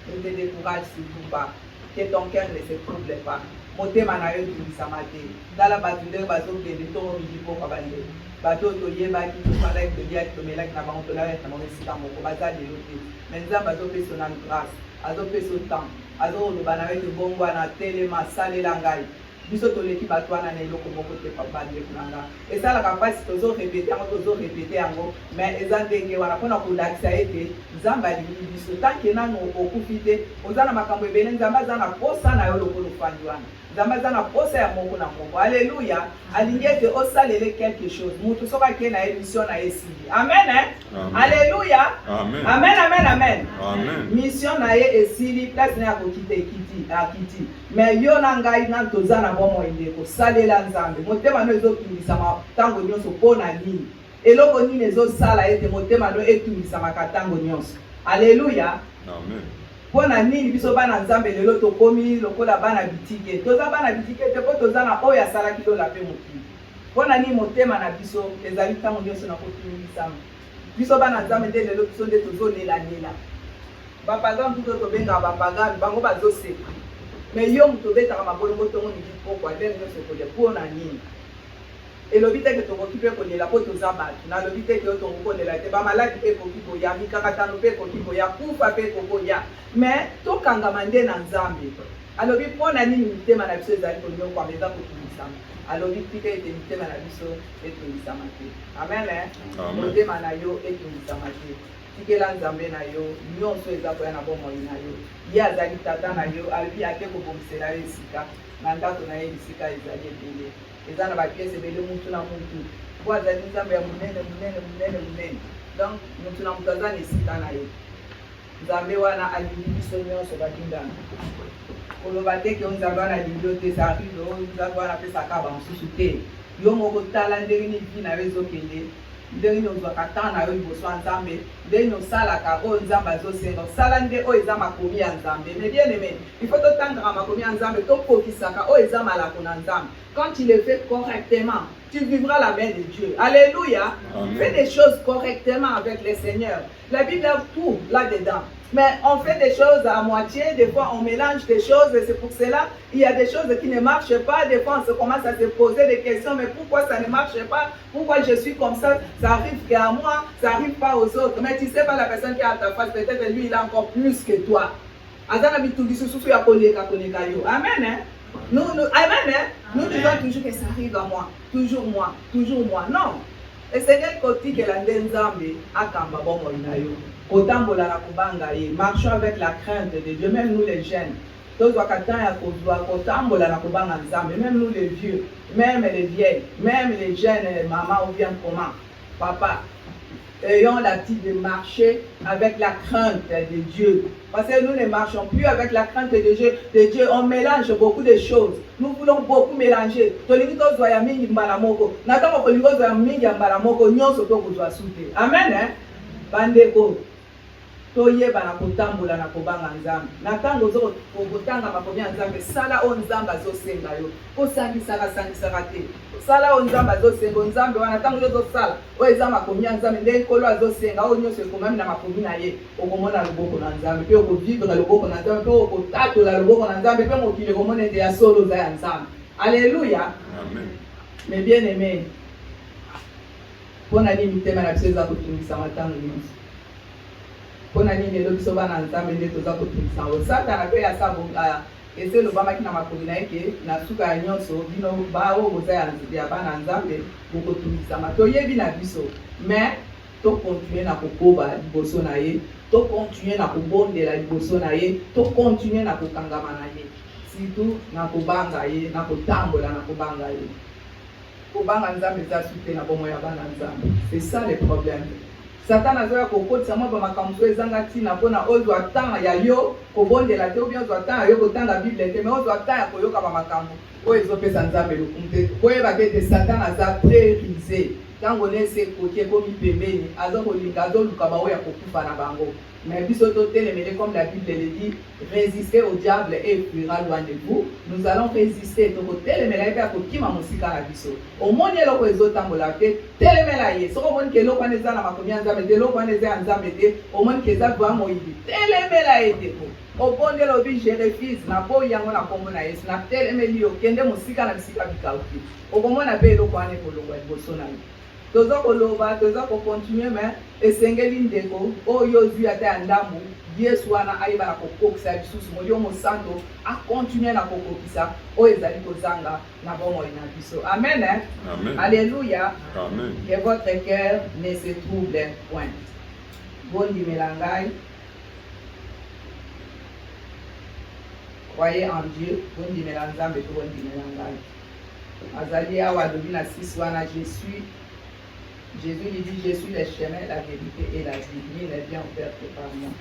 A: ne te décourage surtout pas. Que ton cœur ne se trouble pas. Motema na yo tulisama te. Tala batule bazokende to mijipo kwa bande. Bato toyebaki tosalaki toliaki tomelaki na bango tolalaki na bango esika moko baza lelo te. Mais nzambe azopesa na grâce, azopesa temps, azoloba na yo bongo na telema salela ngai. Biso toleki bato wana na eloko moko te bandeko na nga. Esalaka mpasi tozorepete yango, mais eza ndenge wana mpona kolakisa ete nzambe alingi biso. Tanke nano okufi te, oza na makambo ebele, nzambe aza na posa na yo lokola ofandi wana. Nzambe aza na posa ya moko na moko. Alléluia. Alingi ete osalele quelque chose. Mutu soki akei na ye mission na ye esili. Amen. Amen. Alléluia. Amen. Amen, amen, amen. Amen. Mission na ye esili, place na ya kokita akiti. Mais yo na ngai na toza na bomoi ndeko salela nzambe. Motema no ezotungisama ntango nyonso mpona nini. Eloko nini ezosala ete motema no etungisamaka ntango nyonso. Alléluia. Amen. Pona nini biso bana nzambe lelo tokomi lokola bana bitike. Toza bana bitike te po toza na oyo asalaki lola pe mokili. Pona nini motema na biso ezali ntango nyonso na kotungisama. Biso bana nzambe nde lelo biso nde tozolela. Bapagani tuto tobenga bapagani bango bazoseka. Mais yo muto betaka mabolongo tongo ni pokwa ndenge nyonso kolia pona nini. Elobi te ke tokoki mpe kolela po toza bato. Nalobi te ke yo tongo kolela te bamaladi mpe ekoki koya, mikakatano mpe ekoki koya, kufa mpe ekokoya. Mais tokangama nde na nzambe. Alobi mpona nini mitema na biso ezali konyokwama eza kotungisama. Alobi tika ete mitema na biso etungisama te. Amen. Motema na yo etungisama te. Tikela nzambe na yo nyonso eza koya na bomoi na yo. Ye azali tata na yo alobi ake kobomisela yo esika na ndako na ye bisika ezali ebele. Eza na bapiese ebele mutu na mutu. Po azali nzambe ya munene. Donc mutu na mutu aza na esika na ye. Nzambe wana alingi biso nyonso bakingana. Koloba te ke nzambe wana alingi yo te sarilo nzambe wana apesaka bamosusu te. Yo moko tala ndenge nini vi na yo ezokende. Ndenge ozwaka temps na yo liboso ya nzambe, ndenge osalaka oyo nzambe azosenga, osala nde oyo eza makomi ya nzambe. Mais bien aimé, il faut totangaka makomi ya nzambe, tokokisaka oyo eza malako na nzambe. Quand tu le fais correctement, tu vivras la main de Dieu. Alléluia.
B: Amen.
A: Fais des choses correctement avec le Seigneur. La Bible a tout là-dedans. Mais on fait des choses à moitié, des fois on mélange des choses et c'est pour cela il y a des choses qui ne marchent pas. Des fois on se commence à se poser des questions, mais pourquoi ça ne marche pas? Pourquoi je suis comme ça arrive qu'à moi, ça n'arrive pas aux autres. Mais tu ne sais pas la personne qui est à ta face, peut-être lui il a encore plus que toi. Amen. Hein? Nous, amen, hein? Nous disons toujours que ça arrive à moi, toujours moi, toujours moi. Non. Et Seigneur côté que la Nzambe akamba bomo inayo. Kotambola na kubanga ye. Marchons avec la crainte de Dieu, même nous les jeunes. Tous wakatanya kotambola na kubanga Nzambe, même nous les vieux, même les vieilles, même les jeunes, maman ou bien comment, papa. Ayons l'attitude de marcher avec la crainte de Dieu. Parce que nous ne marchons plus avec la crainte de Dieu. On mélange beaucoup de choses. Nous voulons beaucoup mélanger. Amen. Hein? Bandeko. Toyeba na kotambola na kobanga Nzambe. Na tango zo kotanga makomi ya Nzambe, sala o Nzambe azosenga yo. Kosangisaka te. Sala o Nzambe azosenga, Nzambe wana tango zo sala. O eza makomi ya Nzambe nde kolo azosenga, o nyonso ekomami na makomi na ye. Okomona loboko na Nzambe, pe okovivre loboko na Nzambe, pe okotatola loboko na Nzambe, pe mokili komona ete ya solo za ya Nzambe. Alléluia.
B: Amen.
A: Mes bien-aimés, pona nini mitema na biso eza kotungisa matango nyonso. Pona nini lelo biso bana Nzambe nde toza kotungisa ngo. Satana pe ya sabonga ese lobamaki na makoli na yeke na suka ya nyonso bino bao boza ya bana Nzambe bokotungisa toyebi na biso. Mais to continuer na kokoba liboso na ye, to continuer na kobondela liboso na ye, to continuer na kokangama na ye. Surtout na kobanga ye, na kotambola na kobanga ye. Kobanga Nzambe eza sute na bomo ya bana Nzambe. C'est ça le problème. Satan azoya kokotisa mwa bamakambo ezanga ntina mpona ozwa temps ya yo kobondela te, obien ozwa temps ya yo kotanga Bible te, mais ozwa temps ya koyoka bamakambo oyo ezopesa Nzambe lokumu te. Koyeba te ete Satan aza très rusé. Ntango nese ekoki ekomi pembeni, aza kolinga azoluka baoyo ya kokufa na bango. Mais biso totelemele comme la Bible le dit, résistez au diable et il fuira loin de vous. Nous allons résister. Totelemela ete akokima mosika na biso. Omoni eloko ezotambola te, telemela ye. Soko omoni ke eloko wana eza na makomi ya Nzambe te, eloko wana eza ya Nzambe te, omoni ke eza doa moyibi, telemela ye te. Obondela obi je refuse na boyi yango na kombo na Yesu, na telemeli yo kende mosika na bisika bikauki. Okomona pe eloko wana ekolongwa liboso na yo. Toza koloba, toza kokontinue, mais esengeli ndeko oyo ozwi ata ya ndambu Yesu wana ayeba na kokokisa lisusu molimo santo akontinue na kokokisa oyo ezali kozanga na bomoi na biso. Amen. Hein?
B: Amen.
A: Alléluia.
B: Amen.
A: Que votre cœur ne se trouble point. Bondimela ngai. Croyez en Dieu. Bondimela Nzambe to bondimela ngai. Azali awa lobi na 6 wana Jésus lui dit, je suis le chemin, la vérité et la vie. Nul ne vient au Père que par moi.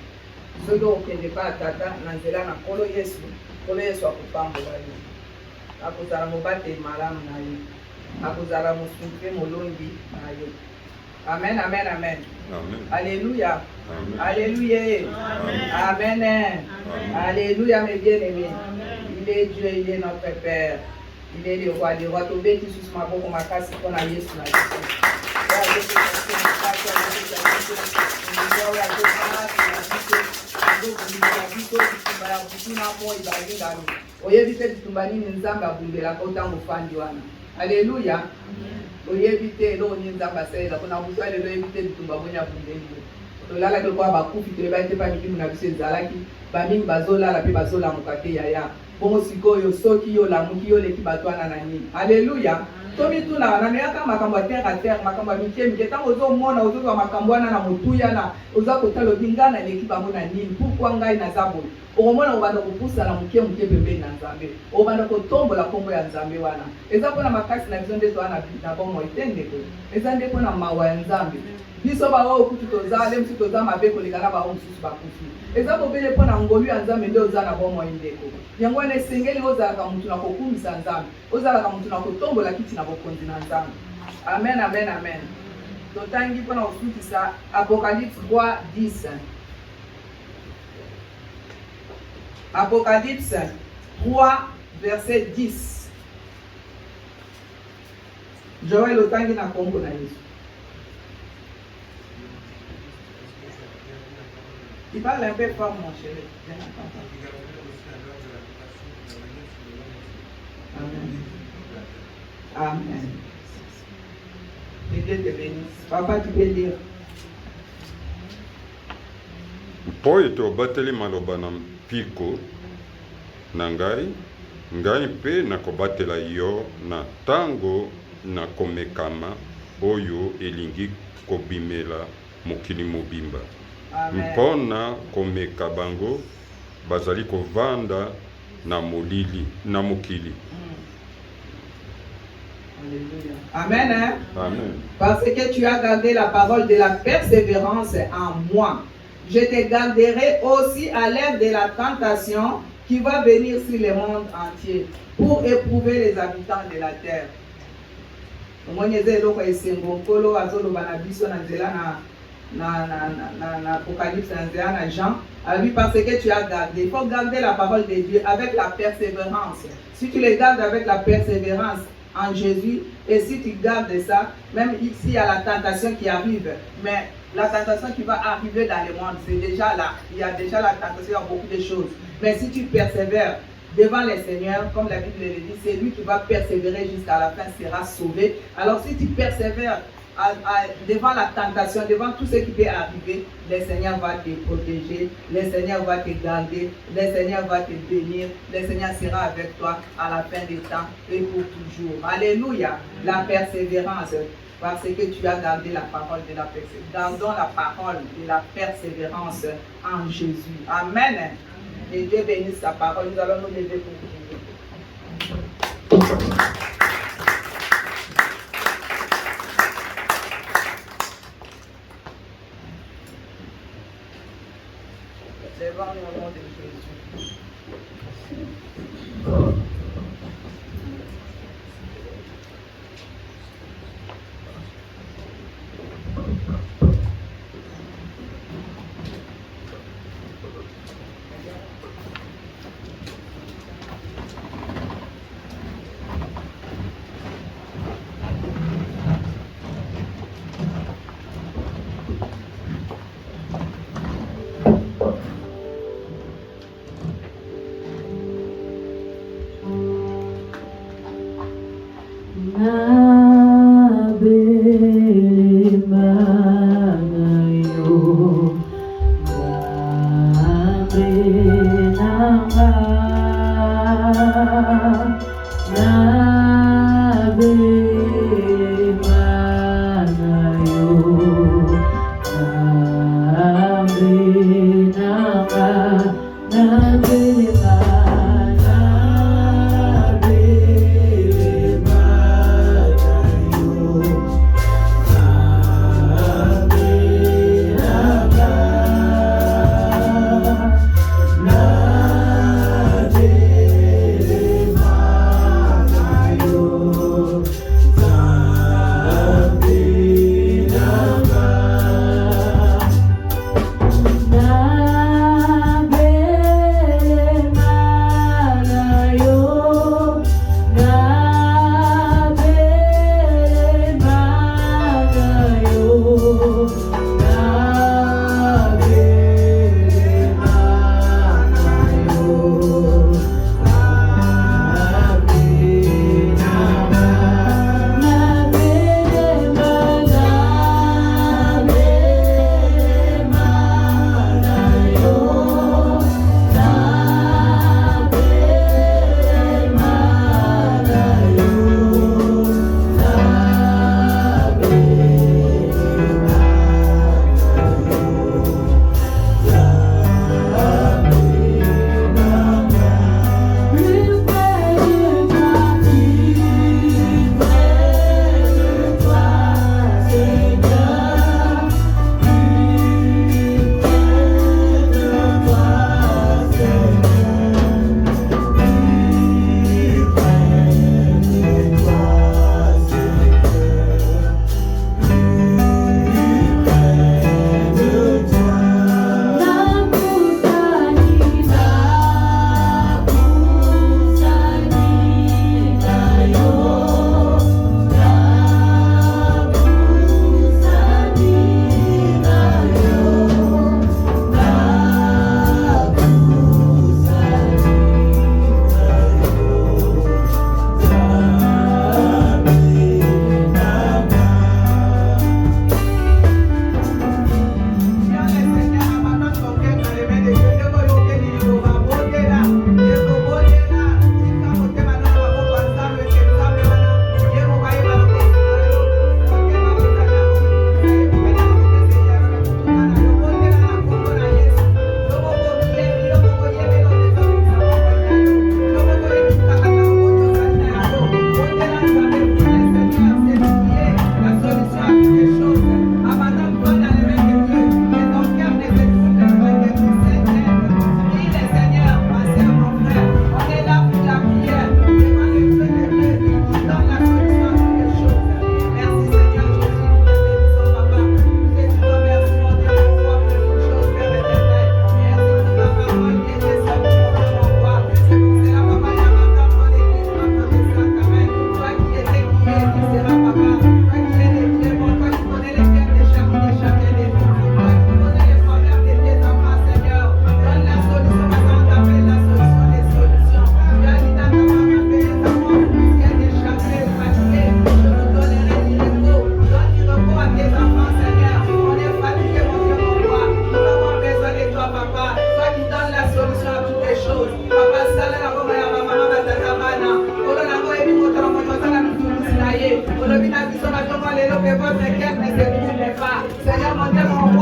A: Ceux qui ne pas à tata, nanzela na kolo Yesu akupambola yo. Akozala mobate malamu na yo. Akozala mosunfe molongi na yo. Amen, amen, amen.
B: Amen.
A: Alléluia.
B: Amen.
A: Alléluia. Amen. Amen. Alléluia, mes bien-aimés. Il est Dieu, il est notre Père. Il est le roi des rois. Tobeti sous ma boca, ma casse, qu'on a Yesu na Yesu. Oyebi te bitumba nini Nzambe abundelaka otango ofandi wana. Alléluia. Oyebi te eloko nini Nzambe asalela mpona busu lelo oyebi te bitumba boni abundeli yo. Tolalaki lokola bakufi toyebaki te mpa mikimu na biso ezalaki bamingi bazolala mpe bazolamuka te yaya. Bongo sikoyo soki yo lamuki yo leki bato wana na nini. Alléluia. Tomituna na neyaka makambo ya terre à terre, makambo ya mike mike ntango ozomona ozozwa makambo wana na motuya na oza kotala obi ngai naleki bango na nini, pourkui ngai naza boye. Okomona obanda kopusana moke moke pembeni na Nzambe, obanda kotombola kombo ya Nzambe wana. Eza mpona makasi na biso nde toza na bomoi te ndeko, eza nde mpona mawa ya Nzambe. Biso baoyo kutu toza le mosusu toza mabe koleka na bao mosusu bakufi. Eza bobele mpona ngolu ya Nzambe nde oza na bomoi ndeko. Yango wana esengeli ozalaka mutu na kokumisa Nzambe, ozalaka mutu na kotombola kiti na bokonzi na Nzambe. Amen, amen, amen. Totangi mpona kosukisa Apocalypse 3:10. Apocalypse 3, verset 10. Joël otangi na kombo na Yesu. Il parle un peu fort, mon chéri. Amen. Amen. Que Dieu te bénisse. Papa, tu peux dire.
B: mpo ete obateli maloba na mpiko na ngai mpe nakobatela yo na ntango na komekama oyo elingi kobimela mokili mobimba mpo na komeka bango bazali kovanda na mokili.
A: Alléluia. Amen. Hein?
B: Amen.
A: Parce que tu as gardé la parole de la persévérance en moi. Je te garderai aussi à l'ère de la tentation qui va venir sur le monde entier pour éprouver les habitants de la terre. Apocalypse Jean, parce que tu as gardé. Il faut garder la parole de Dieu avec la persévérance. Si tu les gardes avec la persévérance en Jésus, et si tu gardes ça, même ici il y a la tentation qui arrive, mais la tentation qui va arriver dans le monde, c'est déjà là. Il y a déjà la tentation, il y a beaucoup de choses. Mais si tu persévères devant le Seigneur, comme la Bible le dit, c'est lui qui va persévérer jusqu'à la fin, sera sauvé. Alors si tu persévères devant la tentation, devant tout ce qui peut arriver, le Seigneur va te protéger, le Seigneur va te garder, le Seigneur va te bénir, le Seigneur sera avec toi à la fin des temps et pour toujours. Alléluia, la persévérance, parce que tu as gardé la parole de la persévérance. Gardons la parole de la persévérance en Jésus. Amen. Et Dieu bénisse sa parole. Nous allons nous lever pour prier. Levons-nous au nom de Jésus.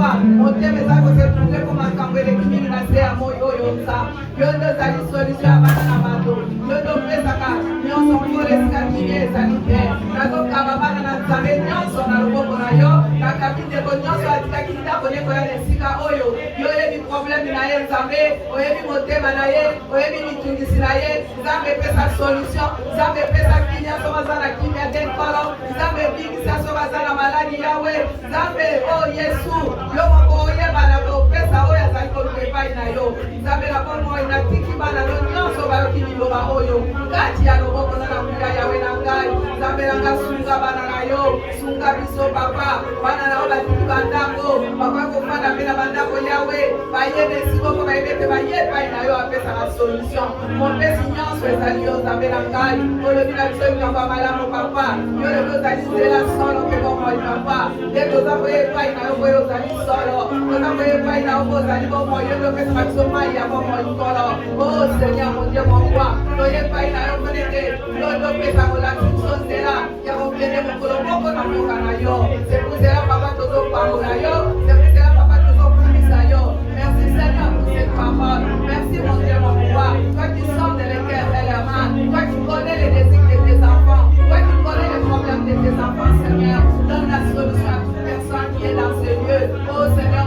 A: papa motema eza kosetrouve po makambo eleki mingi na se ya moi oyo nzambe yo nde ozali solution ya bana na bato yo nde opesaka nyonso mpona esika nini ezali te nazokaba bana na nzambe nyonso na loboko na yo kaka biteko nyonso atikaki ndako ne koya na esika oyo yo oyebi probleme na ye nzambe oyebi motema na ye oyebi mitungisi na ye nzambe epesa solution nzambe epesa kimia so baza na kimia te nkolo nzambe ebikisa so baza na maladi yawe nzambe o yesu yo moko oyebana kopesa oyo azali koluka epai na yo nzambe na bongo inatiki bana no nyonso bayoki liloba oyo kati ya loboko na na nguya yawe na ngai nzambe na nga sunga bana na yo sunga biso papa bana na yo batiki bandako bakoki kofanda mpe na bandako yawe bayebe esikoko bayebe mpe baye epai na yo apesaka solution mopesi nyonso ezali yo nzambe na ngai olobi na biso likambo ya malamu papa yo lobi ozali nzela solo mpe bomoi papa nde toza koye epai na yo boye ozali solo toza koye epai na yo bo ozali bomoi yo nde opesaka biso mai ya bomoi nkolo o seigneur mon dieu mon roi toye epai na yo monete yo nde opesa kolakisa biso nzela ya kokende mokolo moko na mboka na yo sepuzela papa tozopangola yo sepuzela papa tozokumisa yo merci seigneur pour cette parole merci mon dieu mon roi toi qui sors de l'équerre et les mains toi qui connais les désirs de tes enfants toi qui connais les problèmes de tes enfants seigneur donne la solution à toute personne qui est dans ce lieu oh seigneur